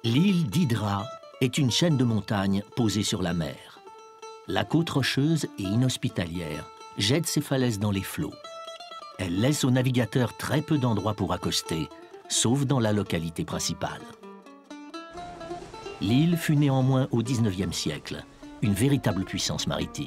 L'île d'Hydra est une chaîne de montagnes posée sur la mer. La côte rocheuse et inhospitalière jette ses falaises dans les flots. Elle laisse aux navigateurs très peu d'endroits pour accoster, sauf dans la localité principale. L'île fut néanmoins au XIXe siècle une véritable puissance maritime.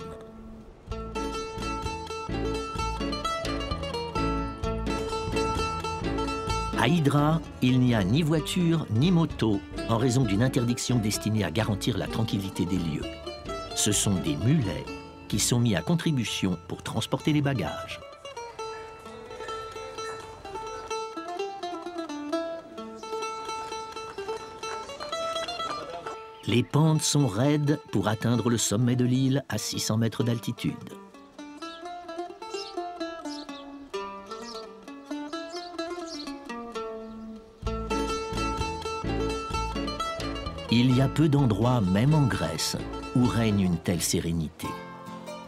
À Hydra, il n'y a ni voiture ni moto en raison d'une interdiction destinée à garantir la tranquillité des lieux. Ce sont des mulets qui sont mis à contribution pour transporter les bagages. Les pentes sont raides pour atteindre le sommet de l'île à 600 mètres d'altitude. Il y a peu d'endroits, même en Grèce, où règne une telle sérénité.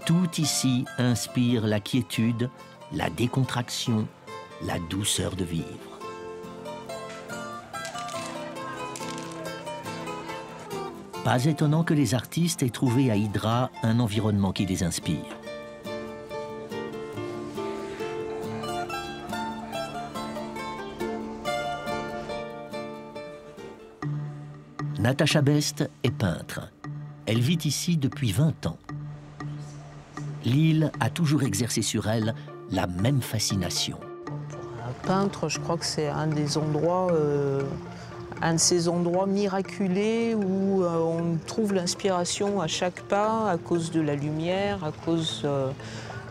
Tout ici inspire la quiétude, la décontraction, la douceur de vivre. Pas étonnant que les artistes aient trouvé à Hydra un environnement qui les inspire. Natacha Best est peintre. Elle vit ici depuis 20 ans. L'île a toujours exercé sur elle la même fascination. Pour un peintre, je crois que c'est un de ces endroits miraculés où on trouve l'inspiration à chaque pas à cause de la lumière, à cause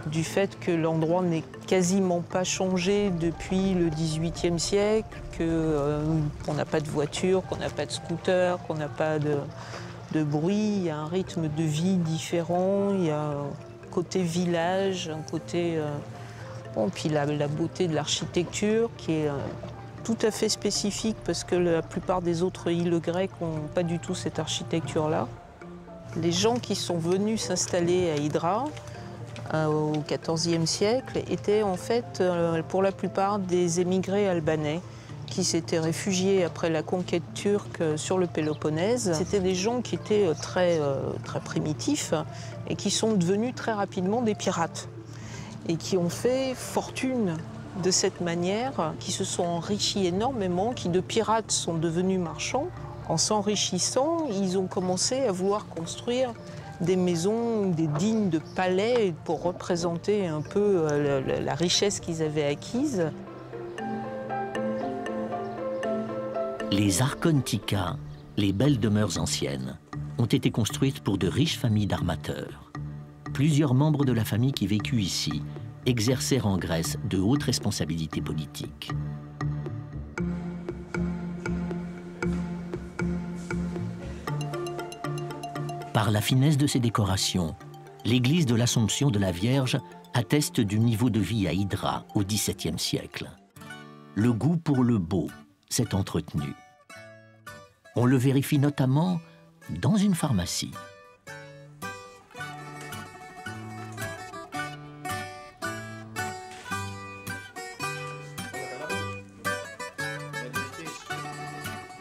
du fait que l'endroit n'est quasiment pas changé depuis le XVIIIe siècle, qu'on n'a pas de voiture, qu'on n'a pas de scooter, qu'on n'a pas de bruit. Il y a un rythme de vie différent, il y a un côté village, un côté... puis la beauté de l'architecture qui est tout à fait spécifique parce que la plupart des autres îles grecques n'ont pas du tout cette architecture-là. Les gens qui sont venus s'installer à Hydra au XIVe siècle étaient en fait pour la plupart des émigrés albanais qui s'étaient réfugiés après la conquête turque sur le Péloponnèse. C'était des gens qui étaient très primitifs et qui sont devenus très rapidement des pirates et qui ont fait fortune de cette manière, qui se sont enrichis énormément, qui de pirates sont devenus marchands. En s'enrichissant, ils ont commencé à vouloir construire des maisons, des dignes de palais pour représenter un peu la richesse qu'ils avaient acquise. Les Archontica, les belles demeures anciennes, ont été construites pour de riches familles d'armateurs. Plusieurs membres de la famille qui vécut ici exercèrent en Grèce de hautes responsabilités politiques. Par la finesse de ses décorations, l'église de l'Assomption de la Vierge atteste du niveau de vie à Hydra au XVIIe siècle. Le goût pour le beau s'est entretenu. On le vérifie notamment dans une pharmacie.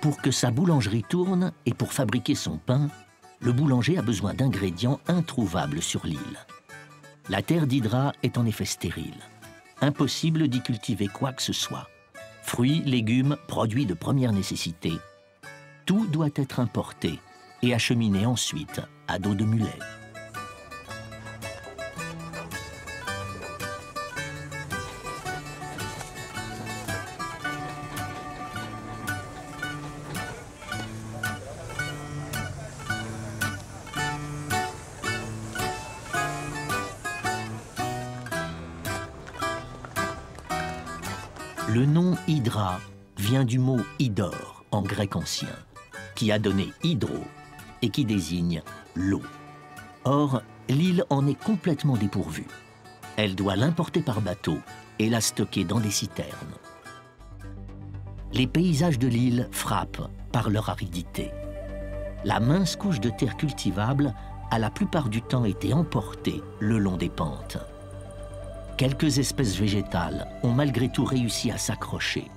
Pour que sa boulangerie tourne et pour fabriquer son pain, le boulanger a besoin d'ingrédients introuvables sur l'île. La terre d'Hydra est en effet stérile. Impossible d'y cultiver quoi que ce soit. Fruits, légumes, produits de première nécessité. Tout doit être importé et acheminé ensuite à dos de mulet. Le nom Hydra vient du mot hydore en grec ancien, qui a donné hydro et qui désigne l'eau. Or, l'île en est complètement dépourvue. Elle doit l'importer par bateau et la stocker dans des citernes. Les paysages de l'île frappent par leur aridité. La mince couche de terre cultivable a la plupart du temps été emportée le long des pentes. Quelques espèces végétales ont malgré tout réussi à s'accrocher,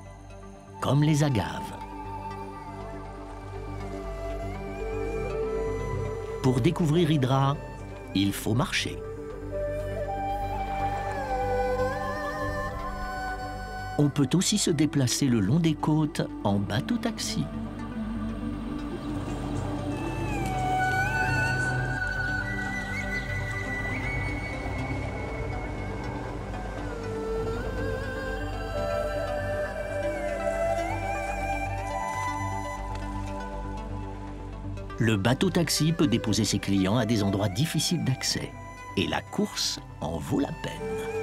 comme les agaves. Pour découvrir Hydra, il faut marcher. On peut aussi se déplacer le long des côtes en bateau-taxi. Le bateau-taxi peut déposer ses clients à des endroits difficiles d'accès. Et la course en vaut la peine.